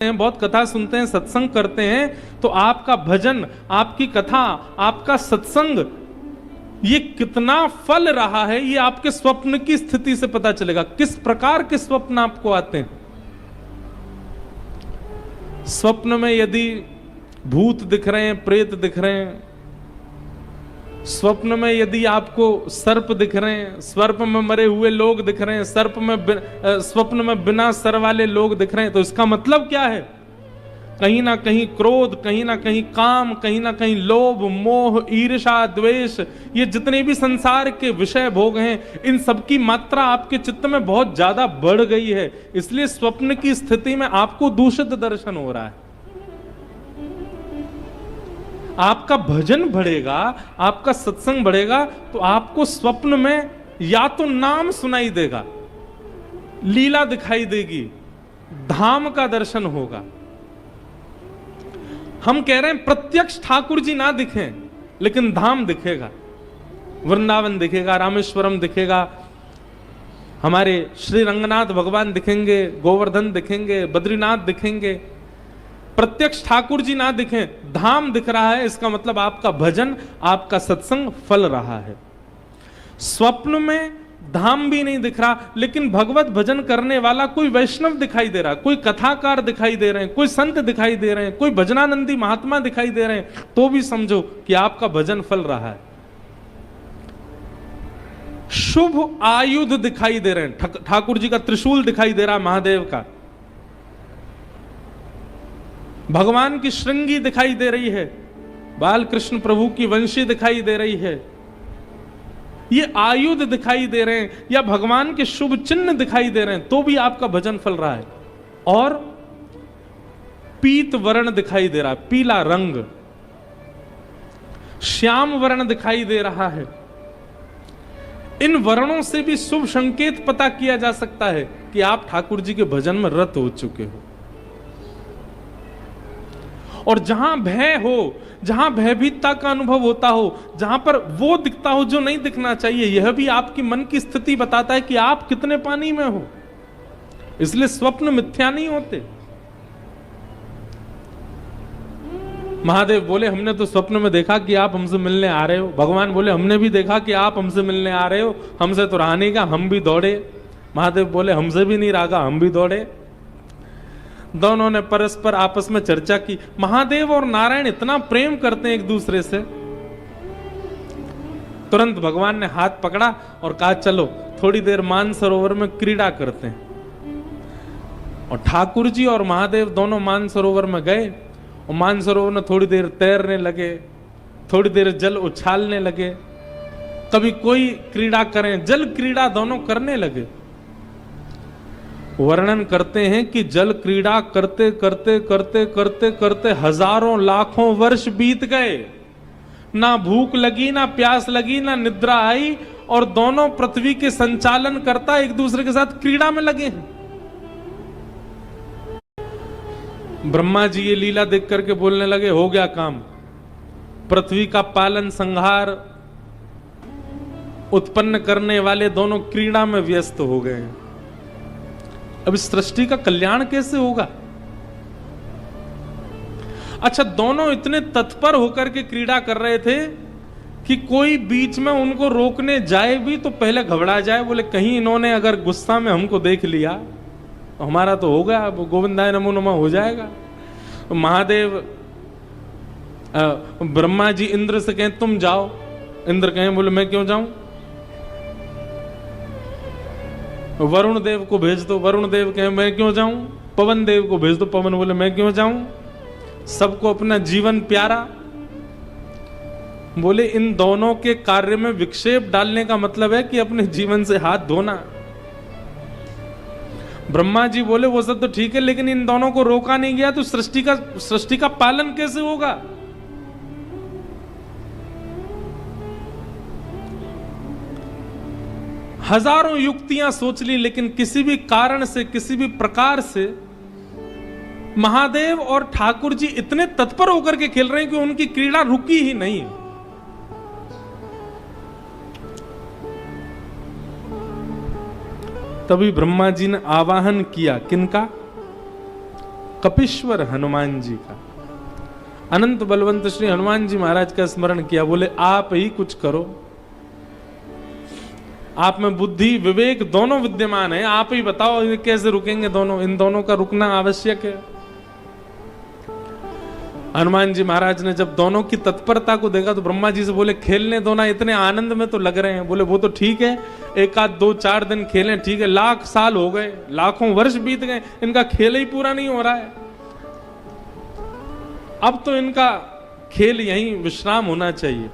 बहुत कथा सुनते हैं, सत्संग करते हैं, तो आपका भजन, आपकी कथा, आपका सत्संग ये कितना फल रहा है, ये आपके स्वप्न की स्थिति से पता चलेगा। किस प्रकार के स्वप्न आपको आते हैं। स्वप्न में यदि भूत दिख रहे हैं, प्रेत दिख रहे हैं, स्वप्न में यदि आपको सर्प दिख रहे हैं, सर्प में मरे हुए लोग दिख रहे हैं, स्वप्न में बिना सर वाले लोग दिख रहे हैं, तो इसका मतलब क्या है? कहीं ना कहीं क्रोध, कहीं ना कहीं काम, कहीं ना कहीं लोभ, मोह, ईर्ष्या, द्वेष, ये जितने भी संसार के विषय भोग हैं, इन सब की मात्रा आपके चित्त में बहुत ज्यादा बढ़ गई है। इसलिए स्वप्न की स्थिति में आपको दूषित दर्शन हो रहा है। आपका भजन बढ़ेगा, आपका सत्संग बढ़ेगा, तो आपको स्वप्न में या तो नाम सुनाई देगा, लीला दिखाई देगी, धाम का दर्शन होगा। हम कह रहे हैं प्रत्यक्ष ठाकुर जी ना दिखें, लेकिन धाम दिखेगा, वृंदावन दिखेगा, रामेश्वरम दिखेगा, हमारे श्री रंगनाथ भगवान दिखेंगे, गोवर्धन दिखेंगे, बद्रीनाथ दिखेंगे। प्रत्यक्ष ठाकुर जी ना दिखें, धाम दिख रहा है, इसका मतलब आपका भजन, आपका सत्संग फल रहा है। स्वप्न में धाम भी नहीं दिख रहा, लेकिन भगवत भजन करने वाला कोई वैष्णव दिखाई दे रहा है, कोई कथाकार दिखाई दे रहे हैं, कोई संत दिखाई दे रहे हैं, कोई भजनानंदी महात्मा दिखाई दे रहे हैं, तो भी समझो कि आपका भजन फल रहा है। शुभ आयुध दिखाई दे रहे हैं, ठाकुर जी का त्रिशूल दिखाई दे रहा है, महादेव का, भगवान की श्रृंगी दिखाई दे रही है, बाल कृष्ण प्रभु की वंशी दिखाई दे रही है, ये आयुध दिखाई दे रहे हैं, या भगवान के शुभ चिन्ह दिखाई दे रहे हैं, तो भी आपका भजन फल रहा है। और पीत वर्ण दिखाई दे रहा है, पीला रंग, श्याम वर्ण दिखाई दे रहा है। इन वर्णों से भी शुभ संकेत पता किया जा सकता है कि आप ठाकुर जी के भजन में रत हो चुके हो। और जहां भय हो, जहां भयभीतता का अनुभव होता हो, जहां पर वो दिखता हो जो नहीं दिखना चाहिए, यह भी आपकी मन की स्थिति बताता है कि आप कितने पानी में हो। इसलिए स्वप्न मिथ्या नहीं होते। महादेव बोले हमने तो स्वप्न में देखा कि आप हमसे मिलने आ रहे हो। भगवान बोले हमने भी देखा कि आप हमसे मिलने आ रहे हो, हमसे तो रहा नहीं, का हम भी दौड़े। महादेव बोले हमसे भी नहीं रहा, हम भी दौड़े। दोनों ने परस्पर आपस में चर्चा की। महादेव और नारायण इतना प्रेम करते हैं एक दूसरे से। तुरंत भगवान ने हाथ पकड़ा और कहा चलो थोड़ी देर मानसरोवर में क्रीड़ा करते हैं। और ठाकुर जी और महादेव दोनों मानसरोवर में गए और मानसरोवर में थोड़ी देर तैरने लगे, थोड़ी देर जल उछालने लगे, कभी कोई क्रीड़ा करें, जल क्रीड़ा दोनों करने लगे। वर्णन करते हैं कि जल क्रीड़ा करते करते करते करते करते हजारों लाखों वर्ष बीत गए, ना भूख लगी, ना प्यास लगी, ना निद्रा आई, और दोनों पृथ्वी के संचालन करता एक दूसरे के साथ क्रीड़ा में लगे हैं। ब्रह्मा जी ये लीला देख करके बोलने लगे हो गया काम, पृथ्वी का पालन संहार उत्पन्न करने वाले दोनों क्रीड़ा में व्यस्त हो गए हैं। अब इस सृष्टि का कल्याण कैसे होगा? अच्छा, दोनों इतने तत्पर होकर के क्रीड़ा कर रहे थे कि कोई बीच में उनको रोकने जाए भी तो पहले घबरा जाए, बोले कहीं इन्होंने अगर गुस्सा में हमको देख लिया तो हमारा तो हो गया, गोविंदाय नमो नमः हो जाएगा। तो महादेव ब्रह्मा जी इंद्र से कहें तुम जाओ, इंद्र कहें बोले मैं क्यों जाऊं? वरुण देव को भेज दो, वरुण देव कहे मैं क्यों जाऊं? पवन देव को भेज दो, पवन बोले मैं क्यों जाऊं? सबको अपना जीवन प्यारा। बोले इन दोनों के कार्य में विक्षेप डालने का मतलब है कि अपने जीवन से हाथ धोना। ब्रह्मा जी बोले वो सब तो ठीक है, लेकिन इन दोनों को रोका नहीं गया तो सृष्टि का पालन कैसे होगा? हजारों युक्तियां सोच ली, लेकिन किसी भी कारण से, किसी भी प्रकार से महादेव और ठाकुर जी इतने तत्पर होकर के खेल रहे हैं कि उनकी क्रीड़ा रुकी ही नहीं। तभी ब्रह्मा जी ने आवाहन किया, किनका? कपीश्वर हनुमान जी का। अनंत बलवंत श्री हनुमान जी महाराज का स्मरण किया, बोले आप ही कुछ करो, आप में बुद्धि विवेक दोनों विद्यमान है, आप ही बताओ ये कैसे रुकेंगे दोनों, इन दोनों का रुकना आवश्यक है। हनुमान जी महाराज ने जब दोनों की तत्परता को देखा तो ब्रह्मा जी से बोले खेलने दो ना, इतने आनंद में तो लग रहे हैं। बोले वो तो ठीक है, एक आध 2-4 दिन खेलें, ठीक है, लाख साल हो गए, लाखों वर्ष बीत गए, इनका खेल ही पूरा नहीं हो रहा है, अब तो इनका खेल यहीं विश्राम होना चाहिए।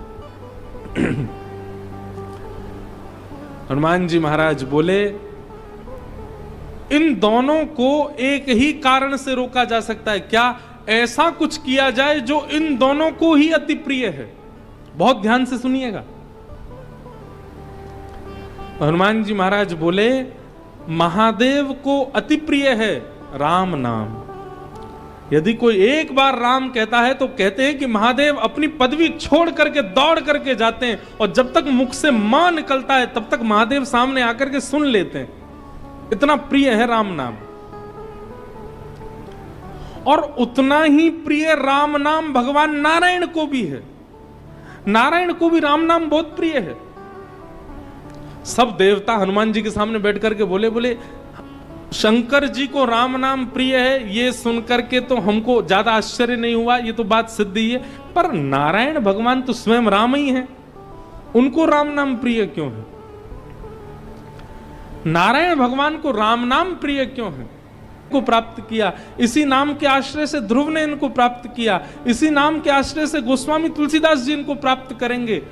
हनुमान जी महाराज बोले इन दोनों को एक ही कारण से रोका जा सकता है, क्या ऐसा कुछ किया जाए जो इन दोनों को ही अति प्रिय है। बहुत ध्यान से सुनिएगा। हनुमान जी महाराज बोले महादेव को अति प्रिय है राम नाम। यदि कोई एक बार राम कहता है तो कहते हैं कि महादेव अपनी पदवी छोड़ करके दौड़ करके जाते हैं, और जब तक मुख से मां निकलता है तब तक महादेव सामने आकर के सुन लेते हैं, इतना प्रिय है राम नाम। और उतना ही प्रिय राम नाम भगवान नारायण को भी है। नारायण को भी राम नाम बहुत प्रिय है। सब देवता हनुमान जी के सामने बैठ करके बोले शंकर जी को राम नाम प्रिय है, ये सुनकर के तो हमको ज्यादा आश्चर्य नहीं हुआ, ये तो बात सिद्ध ही है, पर नारायण भगवान तो स्वयं राम ही है, उनको राम नाम प्रिय क्यों है? नारायण भगवान को राम नाम प्रिय क्यों है? को प्राप्त किया, इसी नाम के आश्रय से ध्रुव ने इनको प्राप्त किया, इसी नाम के आश्रय से गोस्वामी तुलसीदास जी इनको प्राप्त करेंगे।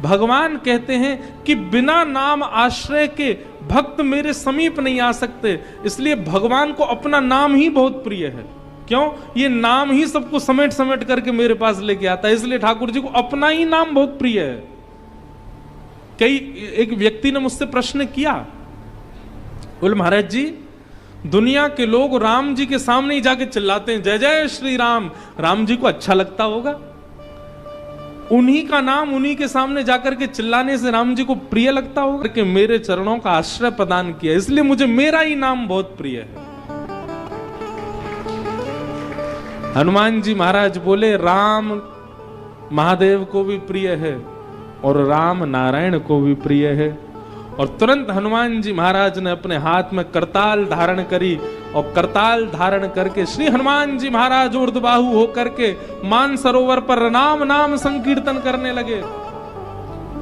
भगवान कहते हैं कि बिना नाम आश्रय के भक्त मेरे समीप नहीं आ सकते, इसलिए भगवान को अपना नाम ही बहुत प्रिय है। क्यों? ये नाम ही सबको समेट समेट करके मेरे पास लेके आता है, इसलिए ठाकुर जी को अपना ही नाम बहुत प्रिय है। एक व्यक्ति ने मुझसे प्रश्न किया, बोले महाराज जी दुनिया के लोग राम जी के सामने ही जाके चिल्लाते हैं जय जय श्री राम, राम जी को अच्छा लगता होगा? उन्हीं का नाम उन्हीं के सामने जाकर के चिल्लाने से राम जी को प्रिय लगता होगा? कि मेरे चरणों का आश्रय प्रदान किया, इसलिए मुझे मेरा ही नाम बहुत प्रिय है। हनुमान जी महाराज बोले राम महादेव को भी प्रिय है और राम नारायण को भी प्रिय है। और तुरंत हनुमान जी महाराज ने अपने हाथ में करताल धारण करी, और करताल धारण करके श्री हनुमान जी महाराज ऊर्ध्वबाहु होकर के मान सरोवर पर राम नाम संकीर्तन करने लगे।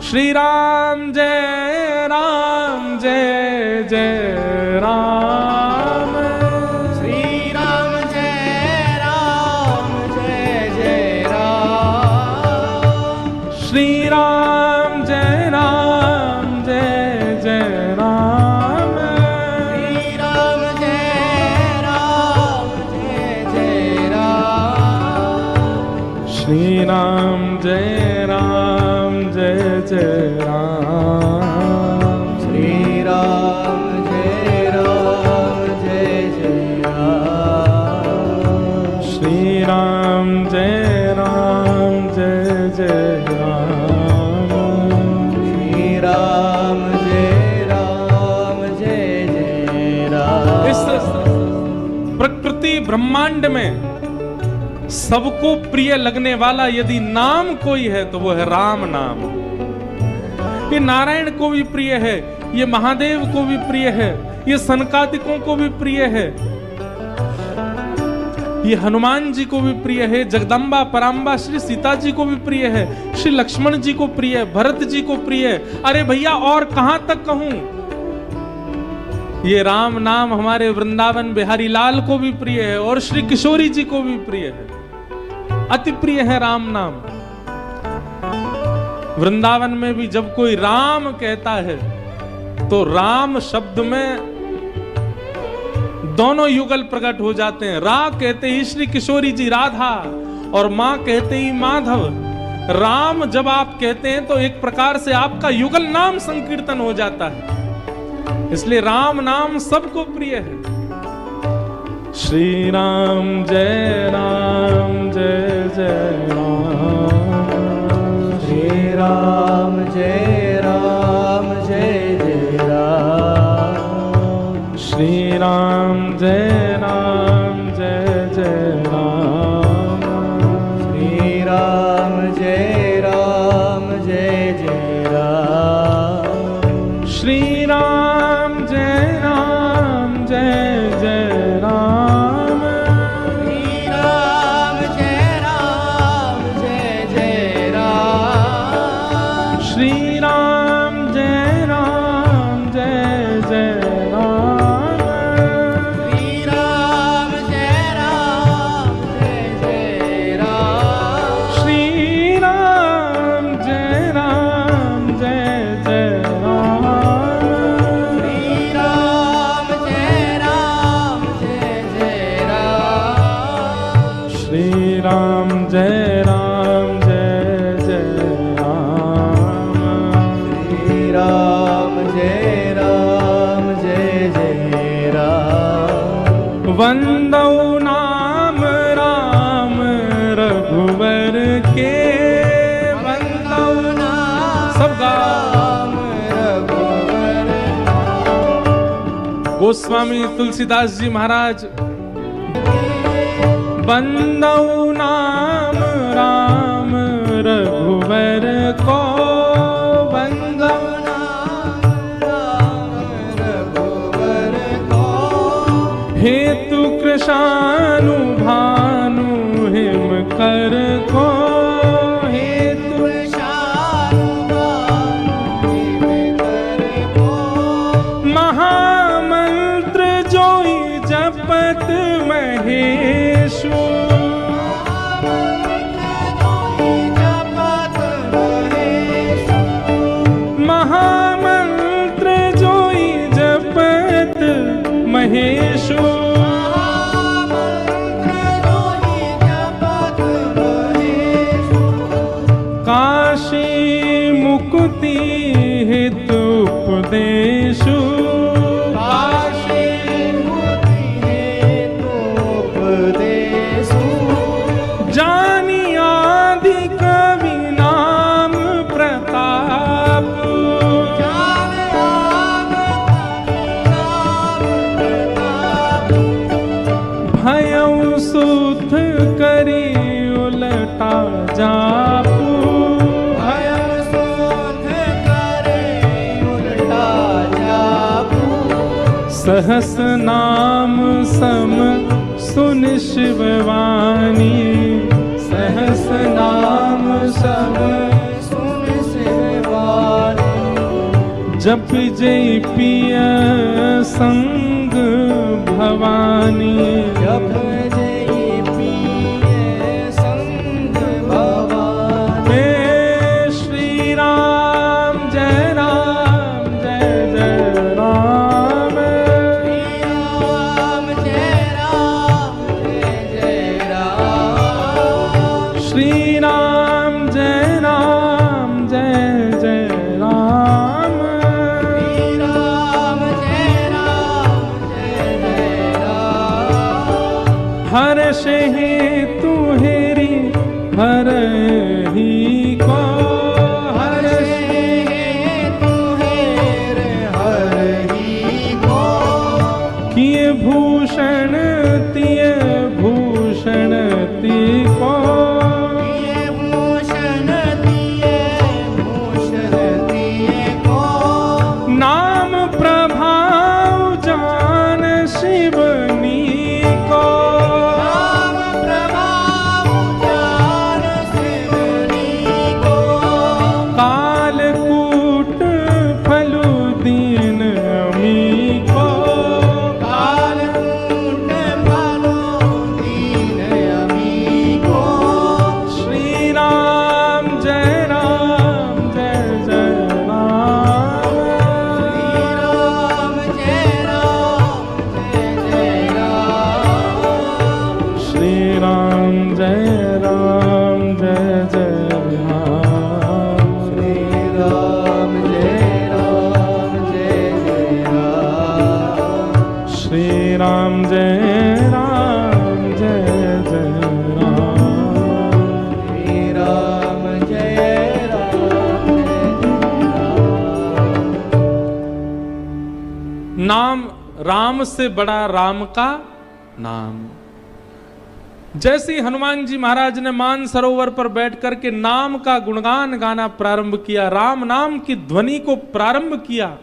श्री राम जय जय राम, श्री राम जय जय राम, श्री राम जय जय राम, श्री राम जय राम, श्री राम जय जय राम, श्री राम जय जय राम, श्री राम जय जय राम, श्री राम जय जय राम। इस प्रकृति ब्रह्मांड में सबको प्रिय लगने वाला यदि नाम कोई है तो वो है राम नाम। ये नारायण को भी प्रिय है, ये महादेव को भी प्रिय है, ये सनकादिकों को भी प्रिय है, ये हनुमान जी को भी प्रिय है, जगदम्बा पराम्बा श्री सीता जी को भी प्रिय है, श्री लक्ष्मण जी को प्रिय है, भरत जी को प्रिय है। अरे भैया और कहां तक कहूं, ये राम नाम हमारे वृंदावन बिहारी लाल को भी प्रिय है और श्री किशोरी जी को भी प्रिय है, अति प्रिय है राम नाम। वृंदावन में भी जब कोई राम कहता है तो राम शब्द में दोनों युगल प्रकट हो जाते हैं। रा कहते ही श्री किशोरी जी राधा और मां कहते ही माधव। राम जब आप कहते हैं तो एक प्रकार से आपका युगल नाम संकीर्तन हो जाता है, इसलिए राम नाम सबको प्रिय है। श्री राम जय जय राम, श्री राम जय जय राम, श्री राम जय राम। श्री राम जय राम जय जय राम। श्री राम जय राम जय जय राम। श्री राम जय राम जय जय राम। श्री राम जय राम जय जय राम। श्री राम जय राम जय जय राम। श्री राम जय राम जय जय राम। श्री राम जय राम जय जय राम। श्री राम जय राम जय जय राम। श्री राम जय राम जय जय राम। वंदौ नाम राम रघुवर के। वंदौ नाम सब गा। राम रघुवर। गोस्वामी तुलसीदास जी महाराज। वंदौ नाम राम रघुवर को। वंदौ रघुवर को। हेतु कृशानु भानु हिम कर को। हेतु महामंत्र जोई जपत महेशु। महामंत्र जोई जपत महेशु। काशी मुक्ति हेतु उपदेशु। जानी आदि कवि नाम प्रताप। भयउ सुध करी उलटा जापू। सहस नाम सम सुन शिववाणी। सहस नाम सम सुन शिववाणी। जप जय पिय संग भवानी। जप जय पिय संग भवानी। हे श्री राम जय राम जय जय राम। श्री राम जय राम जय जय राम। श्री राम जय राम जय जय राम। हर्ष हेतु हेरी हर ही को। हर्ष हेतु हेर हरि को। किए भूषण तिय भूषण ती को। भूषण दिए भूषण दिए को। नाम प्रभाव जान शिवनी को। नाम प्रभाव जान शिवनी को। कालकूट फलु दीन अमी को। कालकूट फलो दीन अमी को। श्री राम जय राम जय जय राम। श्री राम जय राम जय जय राम। श्री राम जय राम जय जय राम। श्री राम जय राम जय जय राम। श्री राम जय राम जय जय राम। श्री राम जय राम जय राम। नाम राम से बड़ा राम का नाम। जैसे ही हनुमान जी महाराज ने मान सरोवर पर बैठ करके नाम का गुणगान गाना प्रारंभ किया, राम नाम की ध्वनि को प्रारंभ किया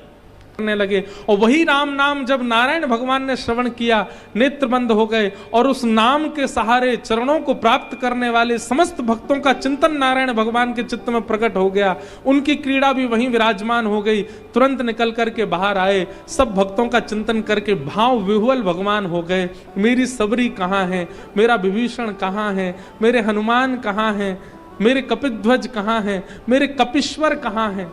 करने लगे, और वही राम नाम जब नारायण भगवान ने श्रवण किया, नेत्र बंद हो गए, और उस नाम के सहारे चरणों को प्राप्त करने वाले समस्त भक्तों का चिंतन नारायण भगवान के चित्त में प्रकट हो गया। उनकी क्रीड़ा भी वहीं विराजमान हो गई। तुरंत निकल करके बाहर आए, सब भक्तों का चिंतन करके भाव विह्वल भगवान हो गए। मेरी सबरी कहाँ है, मेरा विभीषण कहाँ है, मेरे हनुमान कहाँ हैं, मेरे कपिध्वज कहाँ हैं, मेरे कपीश्वर कहाँ हैं।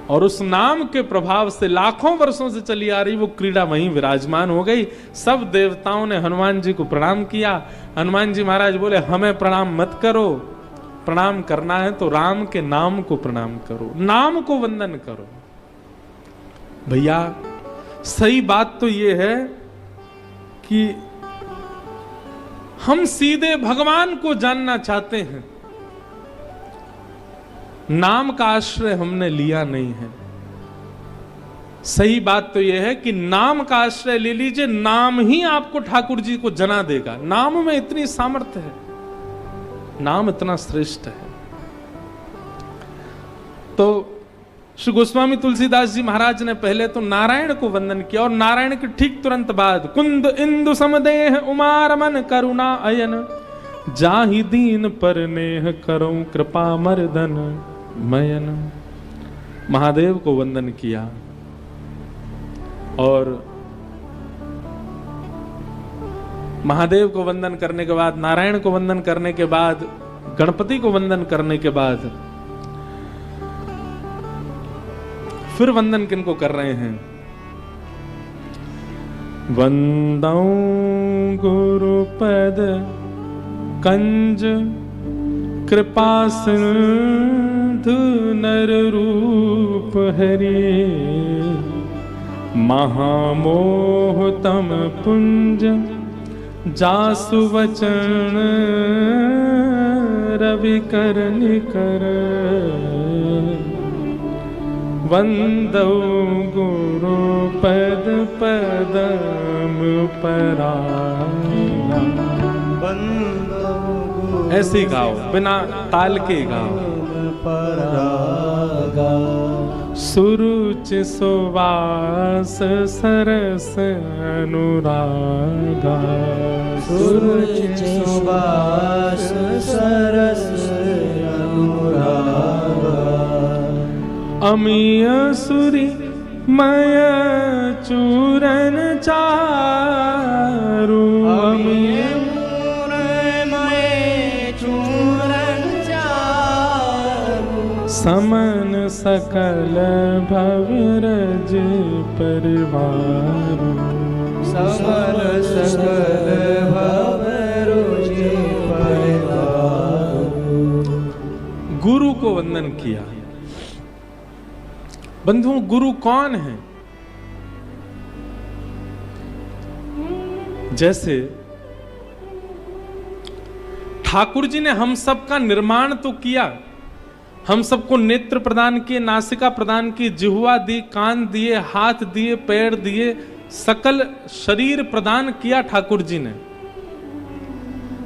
और उस नाम के प्रभाव से लाखों वर्षों से चली आ रही वो क्रीड़ा वहीं विराजमान हो गई। सब देवताओं ने हनुमान जी को प्रणाम किया। हनुमान जी महाराज बोले, हमें प्रणाम मत करो, प्रणाम करना है तो राम के नाम को प्रणाम करो, नाम को वंदन करो। भैया सही बात तो ये है कि हम सीधे भगवान को जानना चाहते हैं, नाम का आश्रय हमने लिया नहीं है। सही बात तो यह है कि नाम का आश्रय ले लीजिए, नाम ही आपको ठाकुर जी को जना देगा। नाम में इतनी सामर्थ्य है, नाम इतना श्रेष्ठ है। तो श्री गोस्वामी तुलसीदास जी महाराज ने पहले तो नारायण को वंदन किया, और नारायण के ठीक तुरंत बाद कुंद इंदु समदेह उमारमन करुणा अयन, जाहि दीन पर नेह करो कृपा मर्दन मयन। महादेव को वंदन किया, और महादेव को वंदन करने के बाद, नारायण को वंदन करने के बाद, गणपति को वंदन करने के बाद फिर वंदन किनको कर रहे हैं? वंदौ गुरुपद कंज कृपा सिंधु नर रूप हरि, महामोह तम पुंज जासु वचन रवि कर निकर। वंदौ गुरु पद पदम परागा। ऐसे ही गाओ, बिना ताल के गाओ। परागा सुरुचि सुवास सरस अनुरागा, सुरुचि सुवास सरस अनुरागा। अमीय सुरी मय चूरन चारु, अमीय समन सकल भवरज परिवार, समन सकल भवरज परिवार। गुरु को वंदन किया। बंधुओं, गुरु कौन है? जैसे ठाकुर जी ने हम सब का निर्माण तो किया, हम सबको नेत्र प्रदान किए, नासिका प्रदान की, जिह्वा दी, कान दिए, हाथ दिए, पैर दिए, सकल शरीर प्रदान किया ठाकुर जी ने।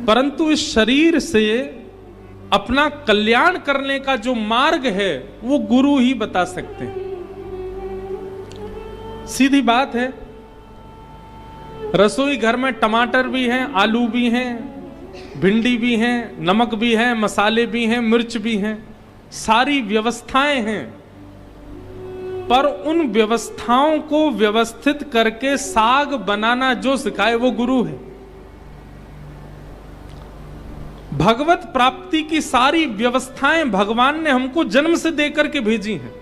परंतु इस शरीर से अपना कल्याण करने का जो मार्ग है वो गुरु ही बता सकते हैं। सीधी बात है, रसोई घर में टमाटर भी हैं, आलू भी हैं, भिंडी भी हैं, नमक भी है, मसाले भी हैं, मिर्च भी हैं, सारी व्यवस्थाएं हैं, पर उन व्यवस्थाओं को व्यवस्थित करके साग बनाना जो सिखाए वो गुरु है। भगवत प्राप्ति की सारी व्यवस्थाएं भगवान ने हमको जन्म से देकर के भेजी हैं।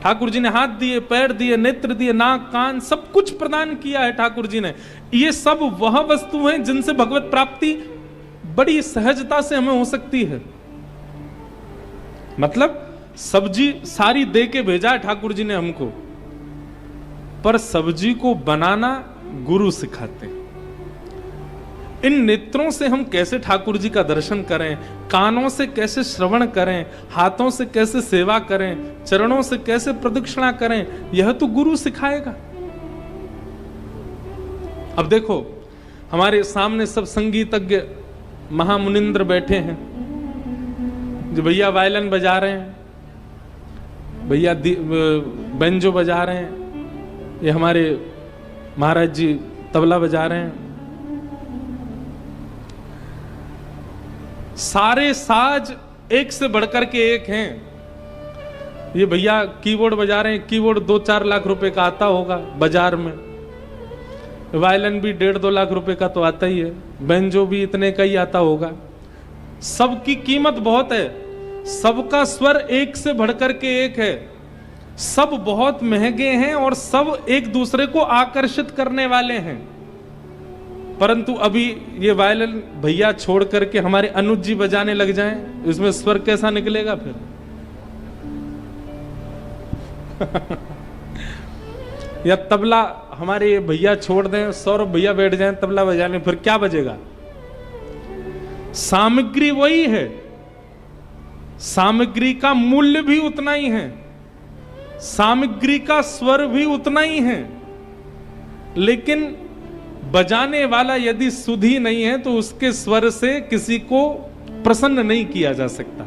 ठाकुर जी ने हाथ दिए, पैर दिए, नेत्र दिए, नाक कान सब कुछ प्रदान किया है ठाकुर जी ने। ये सब वह वस्तु हैं जिनसे भगवत प्राप्ति बड़ी सहजता से हमें हो सकती है। मतलब सब्जी सारी दे के भेजा है ठाकुर जी ने हमको, पर सब्जी को बनाना गुरु सिखाते हैं। इन नेत्रों से हम कैसे ठाकुर जी का दर्शन करें, कानों से कैसे श्रवण करें, हाथों से कैसे सेवा करें, चरणों से कैसे प्रदक्षिणा करें, यह तो गुरु सिखाएगा। अब देखो हमारे सामने सब संगीतज्ञ महामुनिंद्र बैठे हैं, जो भैया वायलिन बजा रहे हैं, भैया बेंजो बजा रहे हैं, ये हमारे महाराज जी तबला बजा रहे हैं। सारे साज एक से बढ़कर के एक हैं। ये भैया कीबोर्ड बजा रहे हैं, कीबोर्ड 2-4 लाख रुपए का आता होगा बाजार में। वायलिन भी 1.5-2 लाख रुपए का तो आता ही है, बेंजो भी इतने का ही आता होगा। सबकी कीमत बहुत है, सबका स्वर एक से बढ़कर के एक है, सब बहुत महंगे हैं और सब एक दूसरे को आकर्षित करने वाले हैं। परंतु अभी ये वायलिन भैया छोड़ करके हमारे अनुज जी बजाने लग जाएं, इसमें स्वर कैसा निकलेगा फिर? या तबला हमारे ये भैया छोड़ दें, सौरभ भैया बैठ जाएं तबला बजाने, फिर क्या बजेगा? सामग्री वही है, सामग्री का मूल्य भी उतना ही है, सामग्री का स्वर भी उतना ही है, लेकिन बजाने वाला यदि सुधी नहीं है तो उसके स्वर से किसी को प्रसन्न नहीं किया जा सकता।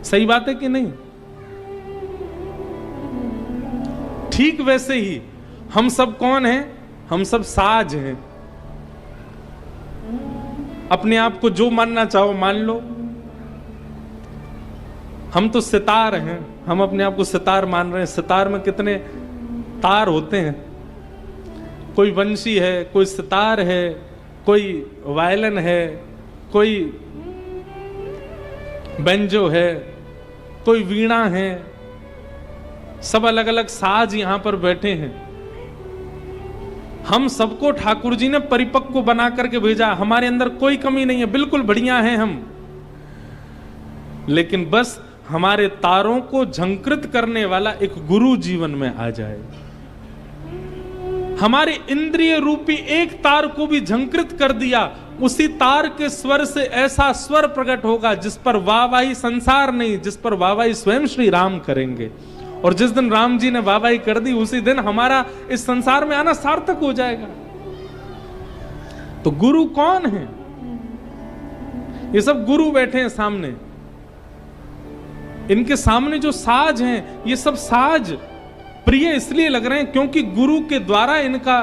सही बात है कि नहीं? ठीक वैसे ही हम सब कौन हैं? हम सब साज हैं। अपने आप को जो मानना चाहो मान लो। हम तो सितार हैं, हम अपने आप को सितार मान रहे हैं। सितार में कितने तार होते हैं? कोई बंशी है, कोई सितार है, कोई वायलिन है, कोई बेंजो है, कोई वीणा है, सब अलग अलग साज यहां पर बैठे हैं। हम सबको ठाकुर जी ने परिपक्व बना करके भेजा, हमारे अंदर कोई कमी नहीं है, बिल्कुल बढ़िया हैं हम। लेकिन बस हमारे तारों को झंकृत करने वाला एक गुरु जीवन में आ जाए। हमारे इंद्रिय रूपी एक तार को भी झंकृत कर दिया, उसी तार के स्वर से ऐसा स्वर प्रकट होगा जिस पर वाहवाही संसार नहीं, जिस पर वाहवाही स्वयं श्री राम करेंगे। और जिस दिन राम जी ने वाहवाही कर दी उसी दिन हमारा इस संसार में आना सार्थक हो जाएगा। तो गुरु कौन है? ये सब गुरु बैठे हैं सामने, इनके सामने जो साज हैं, ये सब साज प्रिय इसलिए लग रहे हैं क्योंकि गुरु के द्वारा इनका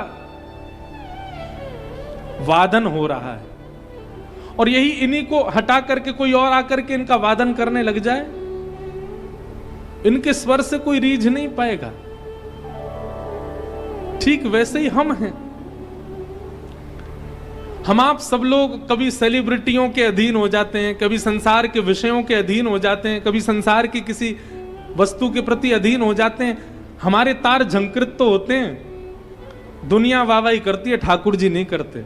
वादन हो रहा है। और यही इन्हीं को हटा करके कोई और आकर के इनका वादन करने लग जाए, इनके स्वर से कोई रीझ नहीं पाएगा। ठीक वैसे ही हम हैं। हम आप सब लोग कभी सेलिब्रिटियों के अधीन हो जाते हैं, कभी संसार के विषयों के अधीन हो जाते हैं, कभी संसार की किसी वस्तु के प्रति अधीन हो जाते हैं। हमारे तार झंकृत तो होते हैं, दुनिया वाहवाही करती है, ठाकुर जी नहीं करते।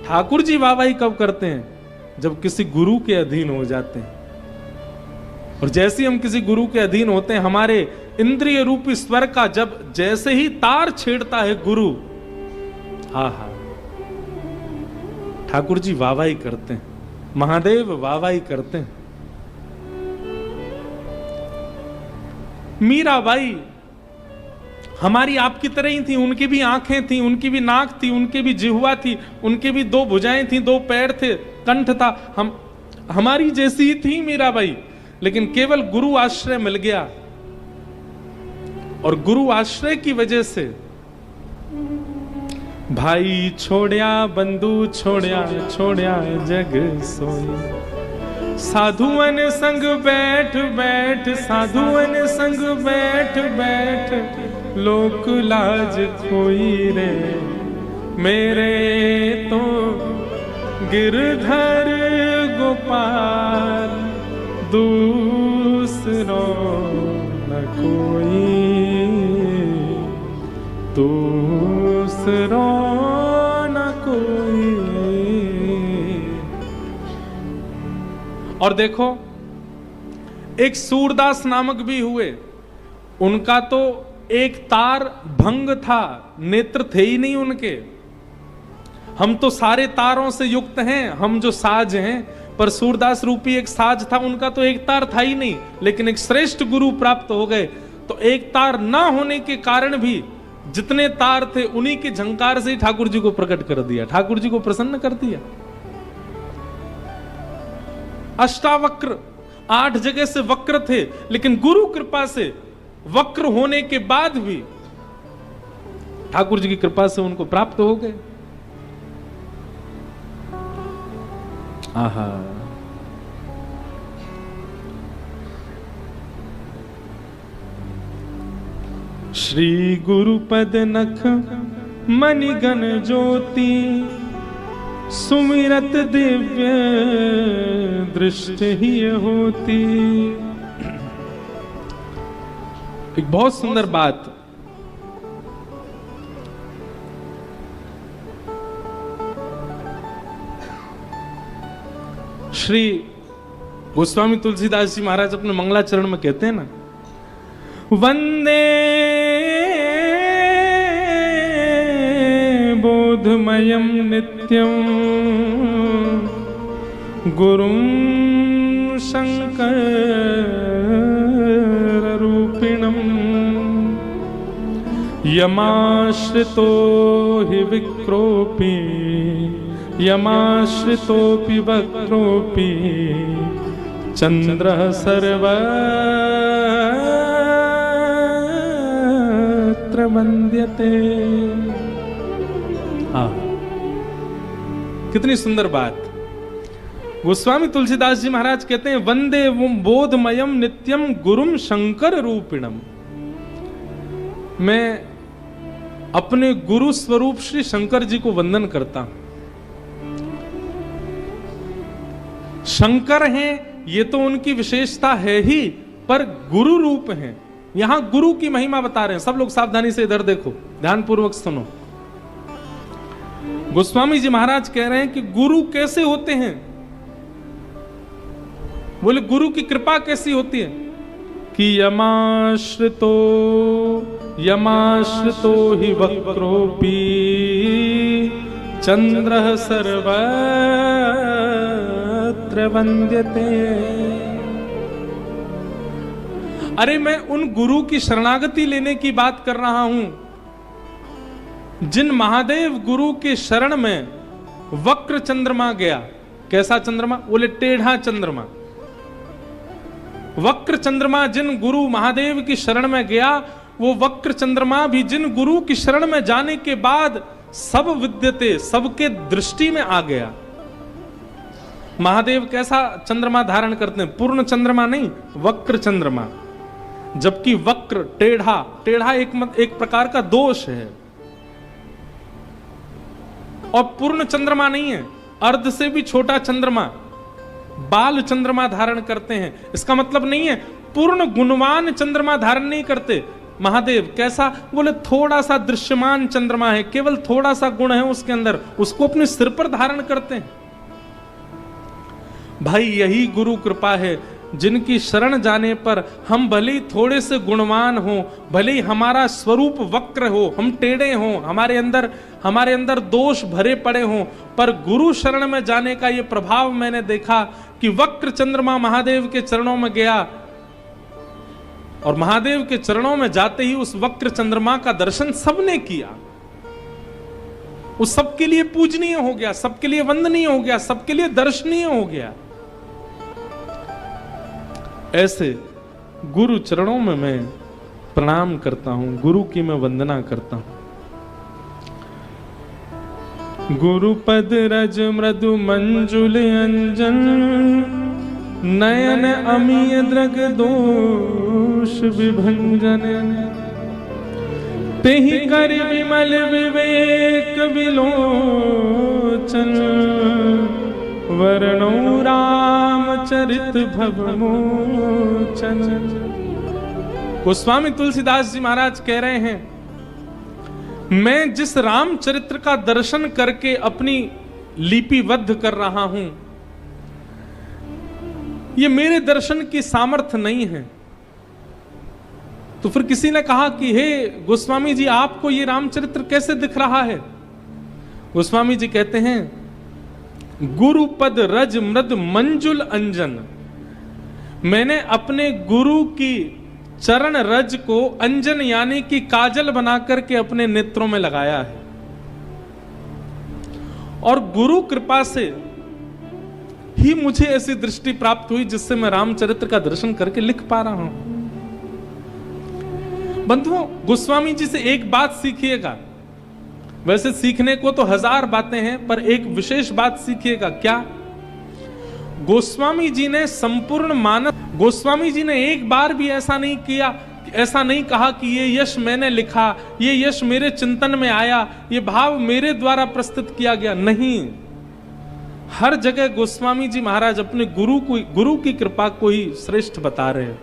ठाकुर जी वाहवाही कब करते हैं? जब किसी गुरु के अधीन हो जाते हैं। और जैसे ही हम किसी गुरु के अधीन होते हैं, हमारे इंद्रिय रूपी स्वर का जब जैसे ही तार छेड़ता है गुरु, हा हा, ठाकुर जी वाहवाही करते हैं, महादेव वाहवाही करते हैं। मीराबाई हमारी आपकी तरह ही थी, उनकी भी आंखें थी, उनकी भी नाक थी, उनकी भी जिह्वा थी, उनकी भी 2 भुजाएं थी, 2 पैर थे, कंठ था। हम हमारी जैसी ही थी मीराबाई, लेकिन केवल गुरु आश्रय मिल गया। और गुरु आश्रय की वजह से भाई छोड़या बंधु छोड़या छोड़या जग सोई, साधुअन संग बैठ बैठ, साधुअन संग बैठ बैठ, लोक लाज खोई रे, मेरे तो गिरधर गोपाल दूसरो न कोई, दूसरो न कोई। और देखो एक सूरदास नामक भी हुए, उनका तो एक तार भंग था, नेत्र थे ही नहीं उनके। हम तो सारे तारों से युक्त हैं, हम जो साज हैं, पर सूरदास रूपी एक साज था, उनका तो एक तार था ही नहीं। लेकिन एक श्रेष्ठ गुरु प्राप्त हो गए, तो एक तार ना होने के कारण भी जितने तार थे उन्हीं के झंकार से ही ठाकुर जी को प्रकट कर दिया, ठाकुर जी को प्रसन्न कर दिया। अष्टावक्र 8 जगह से वक्र थे, लेकिन गुरु कृपा से वक्र होने के बाद भी ठाकुर जी की कृपा से उनको प्राप्त हो गए। आहा, श्री गुरुपद नख मणिगण ज्योति सुमिरत दिव्य दृष्टि ही होती। एक बहुत सुंदर बात, श्री गोस्वामी तुलसीदास जी महाराज अपने मंगलाचरण में कहते हैं ना, वंदे बोधमयं नित्यं गुरुं शंकर रूपिणं यमाश्रितो हि विक्रोपी यमाश्रितोऽपि वक्रोऽपि चंद्रः सर्वत्र वन्द्यते। कितनी सुंदर बात। गोस्वामी तुलसीदास जी महाराज कहते हैं, वंदे बोधमयम नित्यम गुरुम शंकर रूपिणम। मैं अपने गुरु स्वरूप श्री शंकर जी को वंदन करता हूं। शंकर हैं, ये तो उनकी विशेषता है ही, पर गुरु रूप हैं। यहां गुरु की महिमा बता रहे हैं। सब लोग सावधानी से इधर देखो, ध्यानपूर्वक सुनो। गोस्वामी जी महाराज कह रहे हैं कि गुरु कैसे होते हैं। बोले गुरु की कृपा कैसी होती है कि यमाश्रितो ही वक्रोपी चंद्रः सर्वत्र वन्द्यते। अरे मैं उन गुरु की शरणागति लेने की बात कर रहा हूं जिन महादेव गुरु के शरण में वक्र चंद्रमा गया। कैसा चंद्रमा? बोले टेढ़ा चंद्रमा। वक्र चंद्रमा जिन गुरु महादेव की शरण में गया, वो वक्र चंद्रमा भी जिन गुरु की शरण में जाने के बाद सब विद्यते, सबके दृष्टि में आ गया। महादेव कैसा चंद्रमा धारण करते हैं? पूर्ण चंद्रमा नहीं, वक्र चंद्रमा। जबकि वक्र टेढ़ा एक प्रकार का दोष है, और पूर्ण चंद्रमा नहीं है, अर्ध से भी छोटा चंद्रमा, बाल चंद्रमा धारण करते हैं। इसका मतलब नहीं है पूर्ण गुणवान चंद्रमा धारण नहीं करते महादेव। कैसा? बोले थोड़ा सा दृश्यमान चंद्रमा है, केवल थोड़ा सा गुण है उसके अंदर, उसको अपने सिर पर धारण करते हैं। भाई यही गुरु कृपा है, जिनकी शरण जाने पर हम भले ही थोड़े से गुणवान हो, भले ही हमारा स्वरूप वक्र हो, हम टेढ़े हो, हमारे अंदर दोष भरे पड़े हो, पर गुरु शरण में जाने का ये प्रभाव मैंने देखा कि वक्र चंद्रमा महादेव के चरणों में गया, और महादेव के चरणों में जाते ही उस वक्र चंद्रमा का दर्शन सबने किया। उस सबके लिए पूजनीय हो गया, सबके लिए वंदनीय हो गया, सबके लिए दर्शनीय हो गया। ऐसे गुरु चरणों में मैं प्रणाम करता हूं, गुरु की मैं वंदना करता हूं। गुरुपद रज मृदु मंजुल अंजन नयन अमीय द्रग दोष विभंजन तेहि कर विमल विवेक विलोचन वर्णो रामचरित भवमोचन। गोस्वामी तुलसीदास जी महाराज कह रहे हैं, मैं जिस रामचरित्र का दर्शन करके अपनी लिपिबद्ध कर रहा हूं, ये मेरे दर्शन की सामर्थ्य नहीं है। तो फिर किसी ने कहा कि हे गोस्वामी जी, आपको ये रामचरित्र कैसे दिख रहा है? गोस्वामी जी कहते हैं, गुरुपद रज मृद मंजुल अंजन। मैंने अपने गुरु की चरण रज को अंजन यानी कि काजल बना करके अपने नेत्रों में लगाया है। और गुरु कृपा से ही मुझे ऐसी दृष्टि प्राप्त हुई जिससे मैं रामचरित्र का दर्शन करके लिख पा रहा हूं। बंधुओं, गोस्वामी जी से एक बात सीखिएगा। वैसे सीखने को तो हजार बातें हैं, पर एक विशेष बात सीखिएगा। क्या? गोस्वामी जी ने संपूर्ण मानस, गोस्वामी जी ने एक बार भी ऐसा नहीं किया, ऐसा नहीं कहा कि ये यश मैंने लिखा, ये यश मेरे चिंतन में आया, ये भाव मेरे द्वारा प्रस्तुत किया गया। नहीं, हर जगह गोस्वामी जी महाराज अपने गुरु की कृपा को ही श्रेष्ठ बता रहे हैं।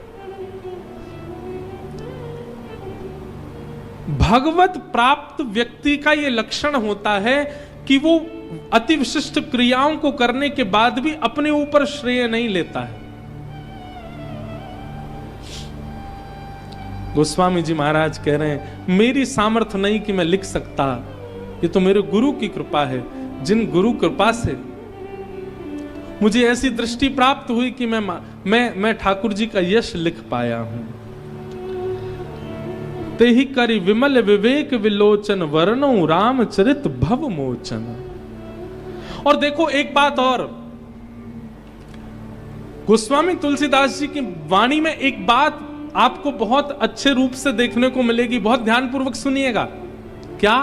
भगवत प्राप्त व्यक्ति का यह लक्षण होता है कि वो अति विशिष्ट क्रियाओं को करने के बाद भी अपने ऊपर श्रेय नहीं लेता है। गोस्वामी जी महाराज कह रहे हैं, मेरी सामर्थ्य नहीं कि मैं लिख सकता, ये तो मेरे गुरु की कृपा है। जिन गुरु कृपा से मुझे ऐसी दृष्टि प्राप्त हुई कि मैं ठाकुर जी का यश लिख पाया हूं। ते ही करी विमल विवेक विलोचन, वर्णो रामचरित भव मोचन। और देखो एक बात और, गोस्वामी तुलसीदास जी की वाणी में एक बात आपको बहुत अच्छे रूप से देखने को मिलेगी। बहुत ध्यानपूर्वक सुनिएगा। क्या?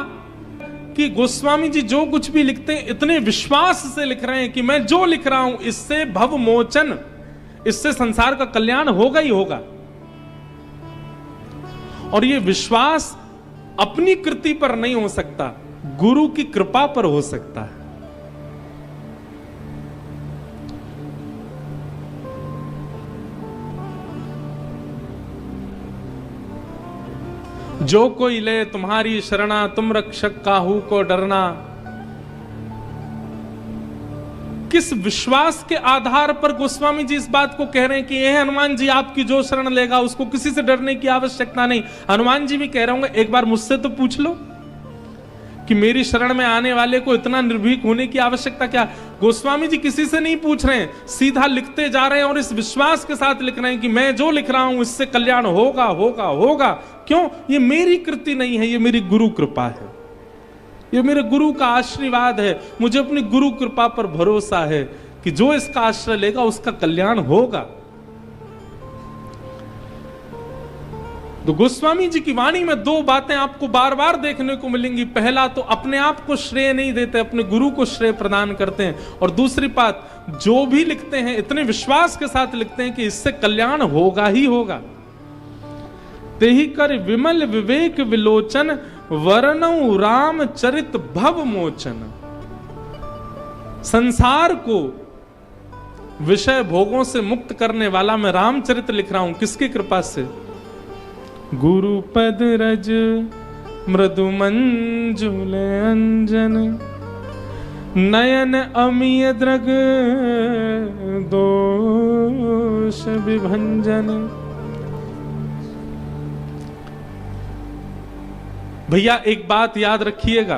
कि गोस्वामी जी जो कुछ भी लिखते हैं इतने विश्वास से लिख रहे हैं कि मैं जो लिख रहा हूं इससे भव मोचन, इससे संसार का कल्याण होगा ही होगा। और ये विश्वास अपनी कृति पर नहीं हो सकता, गुरु की कृपा पर हो सकता है। जो कोई ले तुम्हारी शरणा, तुम रक्षक काहू को डरना। किस विश्वास के आधार पर गोस्वामी जी इस बात को कह रहे हैं कि ये हनुमान जी आपकी जो शरण लेगा उसको किसी से डरने की आवश्यकता नहीं। हनुमान जी भी कह रहे होंगे, एक बार मुझसे तो पूछ लो कि मेरी शरण में आने वाले को इतना निर्भीक होने की आवश्यकता क्या। गोस्वामी जी किसी से नहीं पूछ रहे हैं, सीधा लिखते जा रहे हैं और इस विश्वास के साथ लिख रहे हैं कि मैं जो लिख रहा हूं इससे कल्याण होगा होगा होगा। क्यों? ये मेरी कृति नहीं है, ये मेरी गुरु कृपा है, ये मेरे गुरु का आशीर्वाद है। मुझे अपनी गुरु कृपा पर भरोसा है कि जो इसका आश्रय लेगा उसका कल्याण होगा। तो गोस्वामी जी की वाणी में दो बातें आपको बार बार देखने को मिलेंगी। पहला तो अपने आप को श्रेय नहीं देते, अपने गुरु को श्रेय प्रदान करते हैं। और दूसरी बात, जो भी लिखते हैं इतने विश्वास के साथ लिखते हैं कि इससे कल्याण होगा ही होगा। तेहि कर विमल विवेक विलोचन, वर्णौ रामचरित भव मोचन। संसार को विषय भोगों से मुक्त करने वाला मैं रामचरित लिख रहा हूं। किसकी कृपा से? गुरु पद रज मृदु मंजुल अंजन, नयन अमीय द्रग दोष विभंजन। भैया एक बात याद रखिएगा,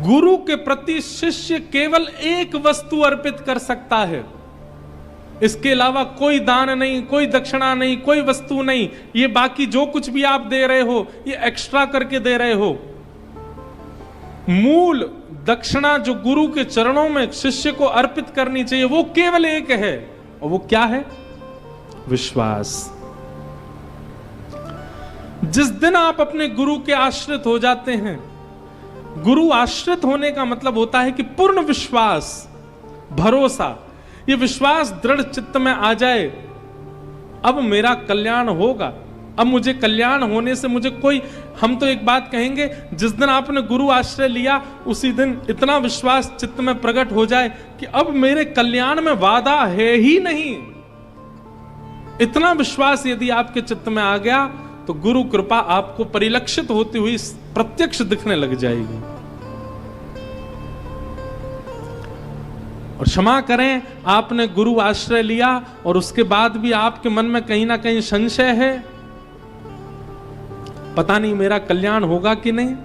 गुरु के प्रति शिष्य केवल एक वस्तु अर्पित कर सकता है, इसके अलावा कोई दान नहीं, कोई दक्षिणा नहीं, कोई वस्तु नहीं। ये बाकी जो कुछ भी आप दे रहे हो ये एक्स्ट्रा करके दे रहे हो। मूल दक्षिणा जो गुरु के चरणों में शिष्य को अर्पित करनी चाहिए वो केवल एक है, और वो क्या है? विश्वास। जिस दिन आप अपने गुरु के आश्रित हो जाते हैं, गुरु आश्रित होने का मतलब होता है कि पूर्ण विश्वास, भरोसा, ये विश्वास दृढ़ चित्त में आ जाए, अब मेरा कल्याण होगा, अब मुझे कल्याण होने से मुझे कोई, हम तो एक बात कहेंगे, जिस दिन आपने गुरु आश्रय लिया उसी दिन इतना विश्वास चित्त में प्रकट हो जाए कि अब मेरे कल्याण में वादा है ही नहीं। इतना विश्वास यदि आपके चित्त में आ गया तो गुरु कृपा आपको परिलक्षित होती हुई प्रत्यक्ष दिखने लग जाएगी। और क्षमा करें, आपने गुरु आश्रय लिया और उसके बाद भी आपके मन में कहीं ना कहीं संशय है, पता नहीं मेरा कल्याण होगा कि नहीं,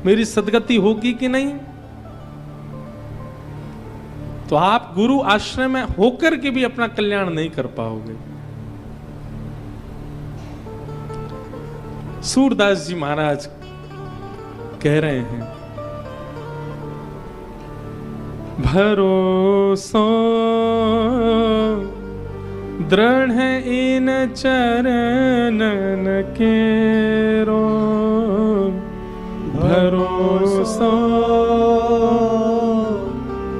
मेरी सदगति होगी कि नहीं। तो आप गुरु आश्रय में होकर के भी अपना कल्याण नहीं कर पाओगे। सूरदास जी महाराज कह रहे हैं, भरोसो दृढ़ इन चरणन केरो, भरोसो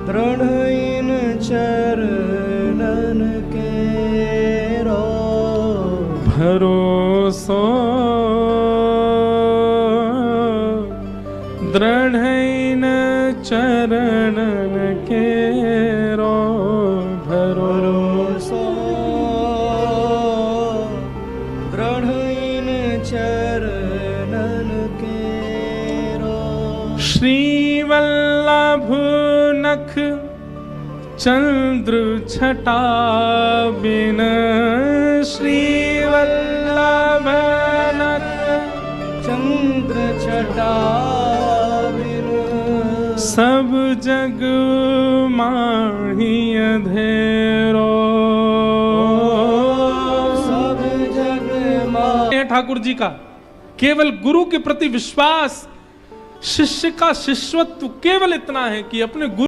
दृढ़ इन चरणन केरो, भरोसो दृढ़ इन चरणन केरो, भरोसो दृढ़ इन चरणन केरो। श्री वल्लभ नख चंद्र छटा बिन, श्री वल्लभ नख चंद्र छटा बिन, सब जग माही अंधेरो, सब जग मा। ठाकुर जी का केवल गुरु के प्रति विश्वास, शिष्य का शिष्यत्व केवल इतना है कि अपने गुरु